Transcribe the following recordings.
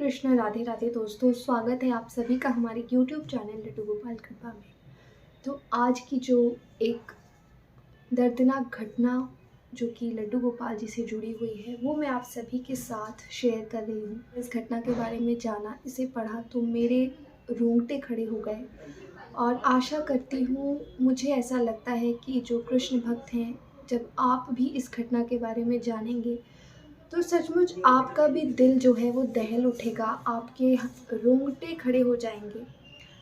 कृष्ण, राधे राधे दोस्तों। स्वागत है आप सभी का हमारे यूट्यूब चैनल लड्डू गोपाल कृपा में। तो आज की जो एक दर्दनाक घटना जो कि लड्डू गोपाल जी से जुड़ी हुई है, वो मैं आप सभी के साथ शेयर कर रही हूँ। इस घटना के बारे में जाना, इसे पढ़ा तो मेरे रोंगटे खड़े हो गए और आशा करती हूँ, मुझे ऐसा लगता है कि जो कृष्ण भक्त हैं, जब आप भी इस घटना के बारे में जानेंगे तो सचमुच आपका भी दिल जो है वो दहल उठेगा, आपके रोंगटे खड़े हो जाएँगे,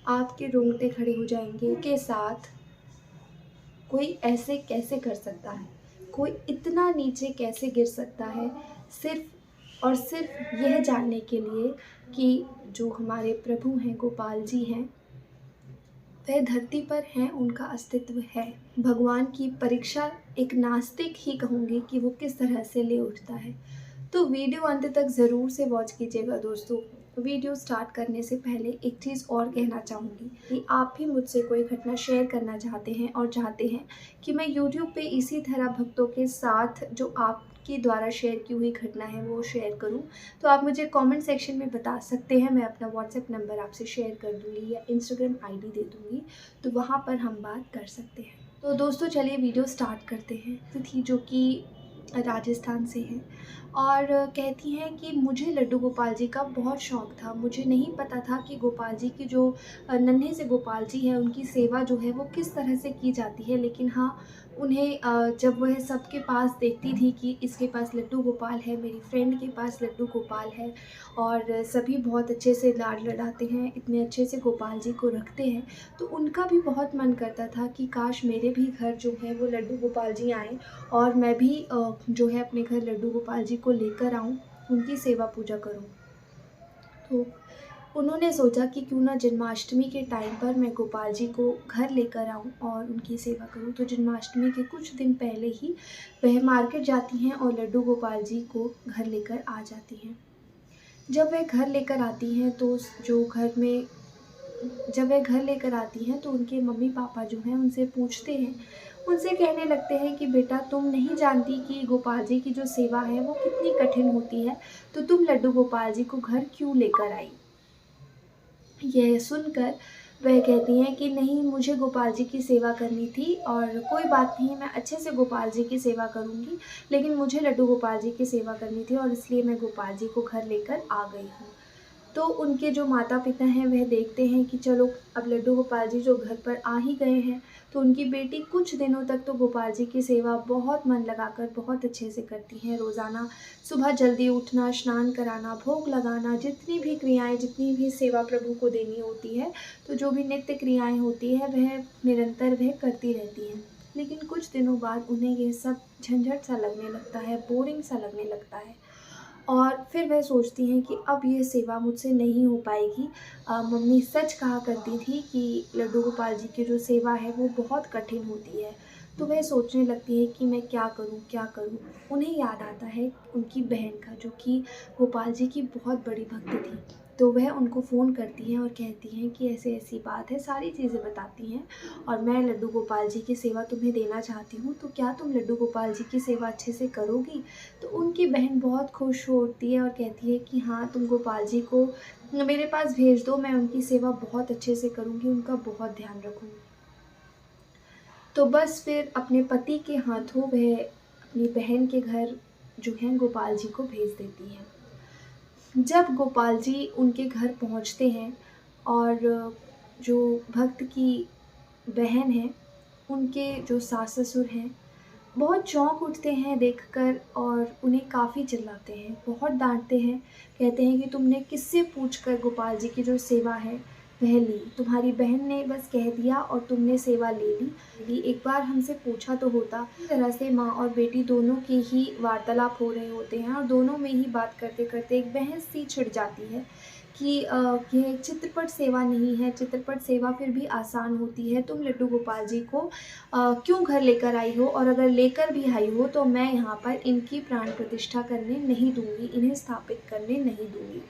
आपके रोंगटे खड़े हो जाएँगे के साथ कोई ऐसे कैसे कर सकता है? कोई इतना नीचे कैसे गिर सकता है? सिर्फ़ और सिर्फ़ यह जानने के लिए कि जो हमारे प्रभु हैं, गोपाल जी हैं, वह धरती पर हैं, उनका अस्तित्व है। भगवान की परीक्षा एक नास्तिक ही कहूँगी कि वो किस तरह से ले उठता है। तो वीडियो अंत तक ज़रूर से वॉच कीजिएगा दोस्तों। वीडियो स्टार्ट करने से पहले एक चीज़ और कहना चाहूँगी कि आप भी मुझसे कोई घटना शेयर करना चाहते हैं और चाहते हैं कि मैं यूट्यूब पे इसी तरह भक्तों के साथ जो आपके द्वारा शेयर की हुई घटना है वो शेयर करूं, तो आप मुझे कमेंट सेक्शन में बता सकते हैं। मैं अपना व्हाट्सएप नंबर आपसे शेयर कर दूँगी या इंस्टाग्राम आईडी दे दूँगी, तो वहाँ पर हम बात कर सकते हैं। तो दोस्तों चलिए वीडियो स्टार्ट करते हैं। तिथि जो कि राजस्थान से है और कहती हैं कि मुझे लड्डू गोपाल जी का बहुत शौक़ था। मुझे नहीं पता था कि गोपाल जी की जो नन्हे से गोपाल जी हैं, उनकी सेवा जो है वो किस तरह से की जाती है। लेकिन हाँ, उन्हें जब वह सबके पास देखती थी कि इसके पास लड्डू गोपाल है, मेरी फ्रेंड के पास लड्डू गोपाल है और सभी बहुत अच्छे से लाड लड़ाते हैं, इतने अच्छे से गोपाल जी को रखते हैं, तो उनका भी बहुत मन करता था कि काश मेरे भी घर जो है वो लड्डू गोपाल जी आएँ और मैं भी जो है अपने घर लड्डू गोपाल जी को लेकर आऊँ, उनकी सेवा पूजा करूँ। तो उन्होंने सोचा कि क्यों ना जन्माष्टमी के टाइम पर मैं गोपाल जी को घर लेकर आऊँ और उनकी सेवा करूँ। तो जन्माष्टमी के कुछ दिन पहले ही वह मार्केट जाती हैं और लड्डू गोपाल जी को घर लेकर आ जाती हैं। जब वह घर लेकर आती हैं तो जो घर में जब वह घर लेकर आती हैं तो उनके मम्मी-पापा जो हैं उनसे पूछते हैं, उनसे कहने लगते हैं कि बेटा तुम नहीं जानती कि गोपाल जी की जो सेवा है वो कितनी कठिन होती है, तो तुम लड्डू गोपाल जी को घर क्यों लेकर आई? यह सुनकर वह कहती हैं कि नहीं, मुझे गोपाल जी की सेवा करनी थी और कोई बात नहीं, मैं अच्छे से गोपाल जी की सेवा करूँगी, लेकिन मुझे लड्डू गोपाल जी की सेवा करनी थी और इसलिए मैं गोपाल जी को घर लेकर आ गई हूँ। तो उनके जो माता-पिता हैं वह देखते हैं कि चलो अब लड्डू गोपाल जी जो घर पर आ ही गए हैं, तो उनकी बेटी कुछ दिनों तक तो गोपाल जी की सेवा बहुत मन लगाकर बहुत अच्छे से करती हैं। रोज़ाना सुबह जल्दी उठना, स्नान कराना, भोग लगाना, जितनी भी क्रियाएँ, जितनी भी सेवा प्रभु को देनी होती है, तो जो भी नित्य क्रियाएँ होती हैं वह निरंतर वह करती रहती हैं। लेकिन कुछ दिनों बाद उन्हें ये सब झंझट सा लगने लगता है, बोरिंग सा लगने लगता है और फिर वह सोचती हैं कि अब ये सेवा मुझसे नहीं हो पाएगी। मम्मी सच कहा करती थी कि लड्डू गोपाल जी की जो सेवा है वो बहुत कठिन होती है। तो वह सोचने लगती है कि मैं क्या करूँ, क्या करूँ? उन्हें याद आता है उनकी बहन का, जो कि गोपाल जी की बहुत बड़ी भक्त थी। तो वह उनको फ़ोन करती हैं और कहती हैं कि ऐसी-ऐसी बात है, सारी चीज़ें बताती हैं और मैं लड्डू गोपाल जी की सेवा तुम्हें देना चाहती हूँ, तो क्या तुम लड्डू गोपाल जी की सेवा अच्छे से करोगी? तो उनकी बहन बहुत खुश होती है और कहती है कि हाँ, तुम गोपाल जी को मेरे पास भेज दो, मैं उनकी सेवा बहुत अच्छे से करूँगी, उनका बहुत ध्यान रखूँगी। तो बस फिर अपने पति के हाथों वह अपनी बहन के घर जो है गोपाल जी को भेज देती हैं। जब गोपाल जी उनके घर पहुँचते हैं और जो भक्त की बहन है, उनके जो सास-ससुर हैं, बहुत चौंक उठते हैं देखकर और उन्हें काफ़ी चिल्लाते हैं, बहुत डाँटते हैं। कहते हैं कि तुमने किससे पूछकर गोपाल जी की जो सेवा है वह ली? तुम्हारी बहन ने बस कह दिया और तुमने सेवा ले ली। एक बार हमसे पूछा तो होता। इस तरह से माँ और बेटी दोनों के ही वार्तालाप हो रहे होते हैं और दोनों में ही बात करते-करते एक बहस-सी छिड़ जाती है कि यह चित्रपट सेवा नहीं है, चित्रपट सेवा फिर भी आसान होती है। तुम लड्डू गोपाल जी को क्यों घर लेकर आई हो, और अगर लेकर भी आई हो तो मैं यहाँ पर इनकी प्राण प्रतिष्ठा करने नहीं दूँगी, इन्हें स्थापित करने नहीं दूँगी।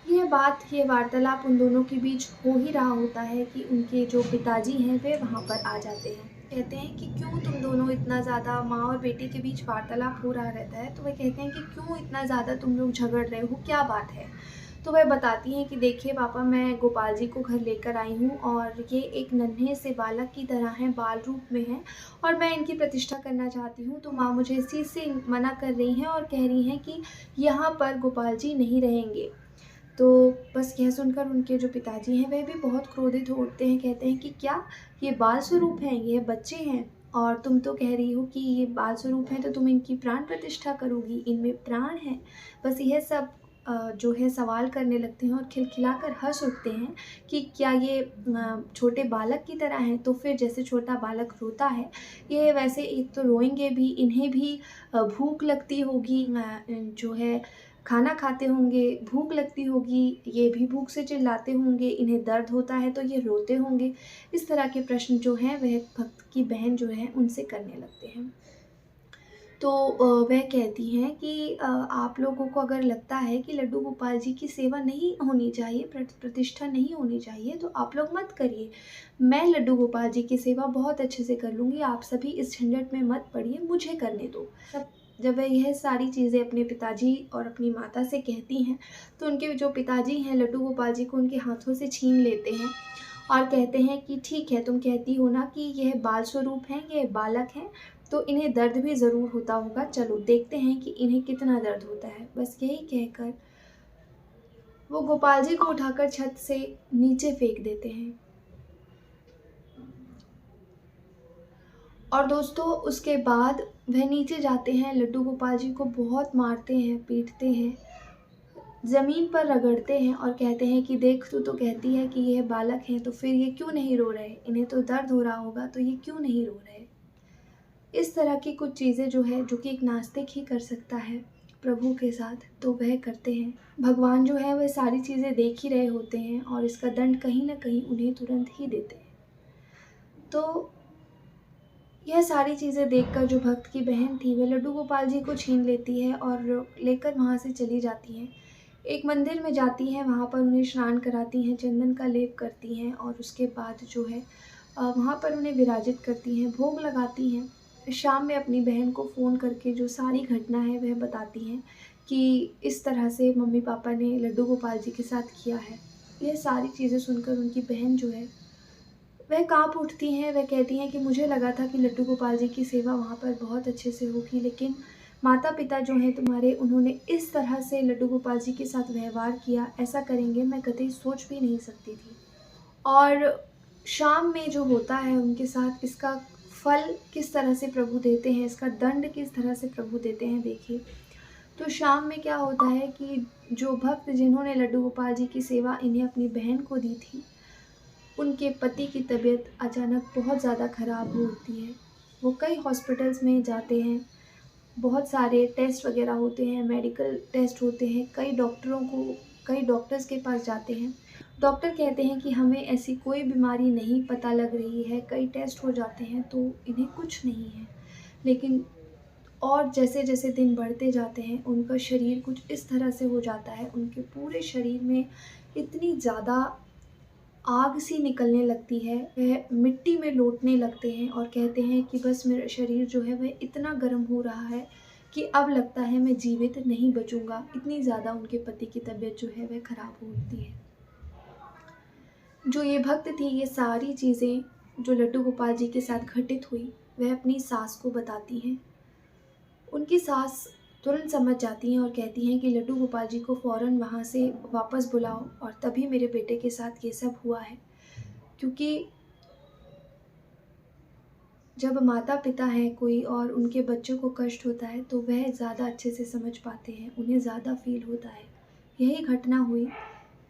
ये वार्तालाप उन दोनों के बीच हो ही रहा होता है कि उनके जो पिताजी हैं वे वहाँ पर आ जाते हैं। कहते हैं कि क्यों तुम दोनों इतना ज़्यादा, माँ और बेटी के बीच वार्तालाप हो रहा रहता है, तो वह कहते हैं कि क्यों इतना ज़्यादा तुम लोग झगड़ रहे हो, क्या बात है? तो वह बताती हैं कि देखिए पापा, मैं गोपाल जी को घर लेकर आई हूँ और ये एक नन्हे से बालक की तरह हैं, बाल रूप में हैं और मैं इनकी प्रतिष्ठा करना चाहती हूँ। तो माँ मुझे इस चीज़ से मना कर रही हैं और कह रही हैं कि यहाँ पर गोपाल जी नहीं रहेंगे। तो बस यह सुनकर उनके जो पिताजी हैं वह भी बहुत क्रोधित हो उठते हैं। कहते हैं कि क्या ये बाल स्वरूप हैं, ये बच्चे हैं और तुम तो कह रही हो कि ये बाल स्वरूप हैं, तो तुम इनकी प्राण प्रतिष्ठा करोगी, इनमें प्राण है। बस यह सब जो है सवाल करने लगते हैं और खिलखिलाकर हंस उठते हैं कि क्या ये छोटे बालक की तरह हैं। तो फिर जैसे छोटा बालक रोता है, ये वैसे एक तो रोएंगे भी, इन्हें भी भूख लगती होगी, जो है खाना खाते होंगे, भूख लगती होगी, ये भी भूख से चिल्लाते होंगे, इन्हें दर्द होता है तो ये रोते होंगे। इस तरह के प्रश्न जो हैं वह भक्त की बहन जो है उनसे करने लगते हैं। तो वह कहती हैं कि आप लोगों को अगर लगता है कि लड्डू गोपाल जी की सेवा नहीं होनी चाहिए, प्रतिष्ठा नहीं होनी चाहिए, तो आप लोग मत करिए। मैं लड्डू गोपाल जी की सेवा बहुत अच्छे से कर लूँगी, आप सभी इस झंझट में मत पड़िए, मुझे करने दो। जब वह यह सारी चीज़ें अपने पिताजी और अपनी माता से कहती हैं, तो उनके जो पिताजी हैं लड्डू गोपाल जी को उनके हाथों से छीन लेते हैं और कहते हैं कि ठीक है, तुम कहती हो ना कि यह बाल स्वरूप हैं, ये बालक हैं, तो इन्हें दर्द भी ज़रूर होता होगा, चलो देखते हैं कि इन्हें कितना दर्द होता है। बस यही कहकर वो गोपाल जी को उठाकर छत से नीचे फेंक देते हैं। और दोस्तों उसके बाद वह नीचे जाते हैं, लड्डू गोपाल जी को बहुत मारते हैं, पीटते हैं, ज़मीन पर रगड़ते हैं और कहते हैं कि देख, तू तो कहती है कि यह बालक हैं, तो फिर ये क्यों नहीं रो रहे? इन्हें तो दर्द हो रहा होगा, तो ये क्यों नहीं रो रहे? इस तरह की कुछ चीज़ें जो है, जो कि एक नास्तिक ही कर सकता है प्रभु के साथ, तो वह करते हैं। भगवान जो है वह सारी चीज़ें देख ही रहे होते हैं और इसका दंड कहीं न कहीं उन्हें तुरंत ही देते हैं। तो यह सारी चीज़ें देखकर जो भक्त की बहन थी, वह लड्डू गोपाल जी को छीन लेती है और लेकर वहाँ से चली जाती हैं। एक मंदिर में जाती हैं, वहाँ पर उन्हें स्नान कराती हैं, चंदन का लेप करती हैं और उसके बाद जो है वहाँ पर उन्हें विराजित करती हैं, भोग लगाती हैं। शाम में अपनी बहन को फ़ोन करके जो सारी घटना है वह बताती हैं कि इस तरह से मम्मी पापा ने लड्डू गोपाल जी के साथ किया है। यह सारी चीज़ें सुनकर उनकी बहन जो है वह काँप उठती हैं। वह कहती हैं कि मुझे लगा था कि लड्डू गोपाल जी की सेवा वहाँ पर बहुत अच्छे से होगी, लेकिन माता-पिता जो हैं तुम्हारे, उन्होंने इस तरह से लड्डू गोपाल जी के साथ व्यवहार किया, ऐसा करेंगे मैं कतई सोच भी नहीं सकती थी। और शाम में जो होता है उनके साथ, इसका फल किस तरह से प्रभु देते हैं, इसका दंड किस तरह से प्रभु देते हैं, देखिए। तो शाम में क्या होता है कि जो भक्त जिन्होंने लड्डू गोपाल जी की सेवा इन्हें अपनी बहन को दी थी, उनके पति की तबीयत अचानक बहुत ज़्यादा ख़राब होती है। वो कई हॉस्पिटल्स में जाते हैं, बहुत सारे टेस्ट वग़ैरह होते हैं, मेडिकल टेस्ट होते हैं, कई डॉक्टर्स के पास जाते हैं। डॉक्टर कहते हैं कि हमें ऐसी कोई बीमारी नहीं पता लग रही है, कई टेस्ट हो जाते हैं तो इन्हें कुछ नहीं है। लेकिन और जैसे-जैसे दिन बढ़ते जाते हैं, उनका शरीर कुछ इस तरह से हो जाता है, उनके पूरे शरीर में इतनी ज़्यादा आग सी निकलने लगती है, वह मिट्टी में लोटने लगते हैं और कहते हैं कि बस मेरा शरीर जो है वह इतना गर्म हो रहा है कि अब लगता है मैं जीवित नहीं बचूँगा। इतनी ज़्यादा उनके पति की तबीयत जो है वह ख़राब होती है। जो ये भक्त थी, ये सारी चीज़ें जो लड्डू गोपाल जी के साथ घटित हुई, वह अपनी सास को बताती हैं। उनकी सास तुरंत समझ जाती हैं और कहती हैं कि लड्डू गोपाल जी को फ़ौरन वहाँ से वापस बुलाओ और तभी मेरे बेटे के साथ ये सब हुआ है। क्योंकि जब माता-पिता हैं कोई और उनके बच्चों को कष्ट होता है, तो वह ज़्यादा अच्छे से समझ पाते हैं, उन्हें ज़्यादा फ़ील होता है। यही घटना हुई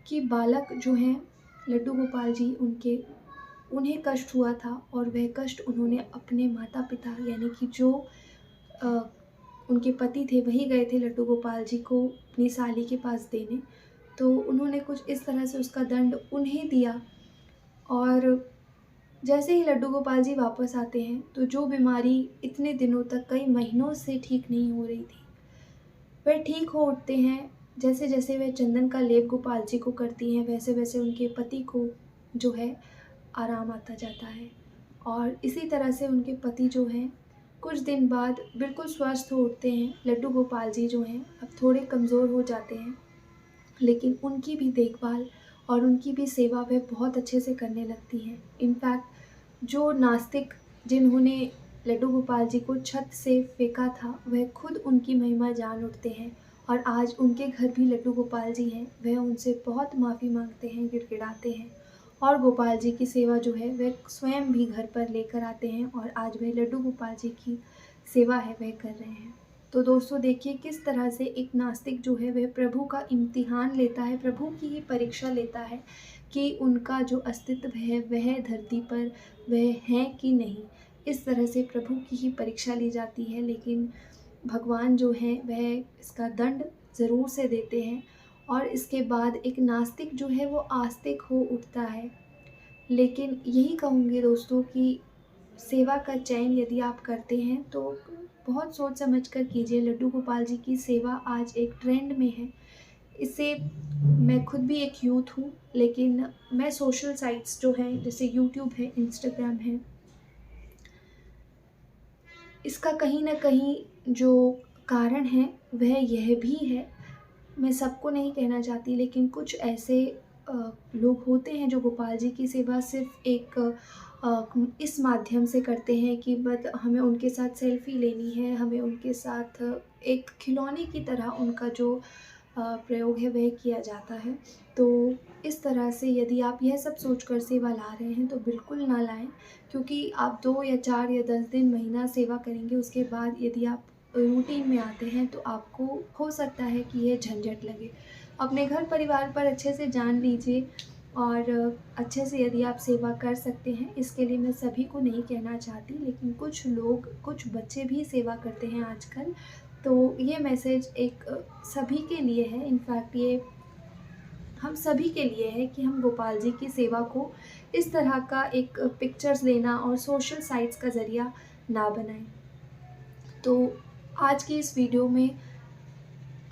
कि बालक जो हैं लड्डू गोपाल जी, उन्हें कष्ट हुआ था और वह कष्ट उन्होंने अपने माता-पिता यानी कि जो अ, उनके पति थे, वही गए थे लड्डू गोपाल जी को अपनी साली के पास देने। तो उन्होंने कुछ इस तरह से उसका दंड उन्हें दिया और जैसे ही लड्डू गोपाल जी वापस आते हैं, तो जो बीमारी इतने दिनों तक, कई महीनों से ठीक नहीं हो रही थी, वह ठीक हो उठते हैं। जैसे-जैसे वह चंदन का लेप गोपाल जी को करती हैं, वैसे-वैसे उनके पति को जो है आराम आता जाता है। और इसी तरह से उनके पति जो हैं, कुछ दिन बाद बिल्कुल स्वस्थ हो उठते हैं। लड्डू गोपाल जी जो हैं, अब थोड़े कमज़ोर हो जाते हैं लेकिन उनकी भी देखभाल और उनकी भी सेवा वह बहुत अच्छे से करने लगती हैं। इनफैक्ट जो नास्तिक जिन्होंने लड्डू गोपाल जी को छत से फेंका था, वह खुद उनकी महिमा जान उठते हैं और आज उनके घर भी लड्डू गोपाल जी हैं। वह उनसे बहुत माफ़ी माँगते हैं, गिड़गिड़ाते हैं और गोपाल जी की सेवा जो है वह स्वयं भी घर पर लेकर आते हैं और आज वह लड्डू गोपाल जी की सेवा है वह कर रहे हैं। तो दोस्तों देखिए किस तरह से एक नास्तिक जो है वह प्रभु का इम्तिहान लेता है, प्रभु की ही परीक्षा लेता है कि उनका जो अस्तित्व है वह धरती पर वह है कि नहीं। इस तरह से प्रभु की ही परीक्षा ली जाती है, लेकिन भगवान जो हैं वह इसका दंड ज़रूर से देते हैं और इसके बाद एक नास्तिक जो है वो आस्तिक हो उठता है। लेकिन यही कहूँगी दोस्तों कि सेवा का चयन यदि आप करते हैं तो बहुत सोच समझ कर कीजिए। लड्डू गोपाल जी की सेवा आज एक ट्रेंड में है। इससे मैं खुद भी एक यूथ हूँ, लेकिन मैं सोशल साइट्स जो हैं जैसे यूट्यूब है, इंस्टाग्राम है, इसका कहीं न कहीं जो कारण है वह यह भी है, मैं सबको नहीं कहना चाहती, लेकिन कुछ ऐसे लोग होते हैं जो गोपाल जी की सेवा सिर्फ़ एक इस माध्यम से करते हैं कि बस हमें उनके साथ सेल्फ़ी लेनी है, हमें उनके साथ एक खिलौने की तरह उनका जो प्रयोग है वह किया जाता है। तो इस तरह से यदि आप यह सब सोचकर सेवा ला रहे हैं तो बिल्कुल ना लाएँ, क्योंकि आप 2 या 4 या 10 दिन, महीना सेवा करेंगे, उसके बाद यदि आप रूटीन में आते हैं तो आपको हो सकता है कि ये झंझट लगे। अपने घर परिवार पर अच्छे से जान लीजिए और अच्छे से यदि आप सेवा कर सकते हैं, इसके लिए मैं सभी को नहीं कहना चाहती, लेकिन कुछ लोग, कुछ बच्चे भी सेवा करते हैं आजकल। तो ये मैसेज एक सभी के लिए है, इनफैक्ट ये हम सभी के लिए है कि हम गोपाल जी की सेवा को इस तरह का एक पिक्चर्स लेना और सोशल साइट्स का ज़रिया ना बनाएँ। तो आज की इस वीडियो में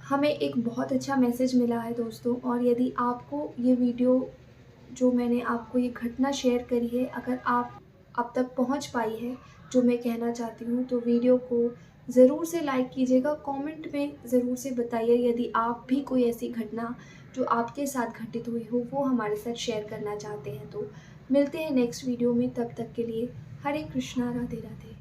हमें एक बहुत अच्छा मैसेज मिला है दोस्तों, और यदि आपको ये वीडियो, जो मैंने आपको ये घटना शेयर करी है, अगर आप अब तक पहुंच पाई है जो मैं कहना चाहती हूँ, तो वीडियो को ज़रूर से लाइक कीजिएगा। कमेंट में ज़रूर से बताइए यदि आप भी कोई ऐसी घटना जो आपके साथ घटित हुई हो वो हमारे साथ शेयर करना चाहते हैं। तो मिलते हैं नेक्स्ट वीडियो में, तब तक के लिए हरे कृष्णा, राधे राधे।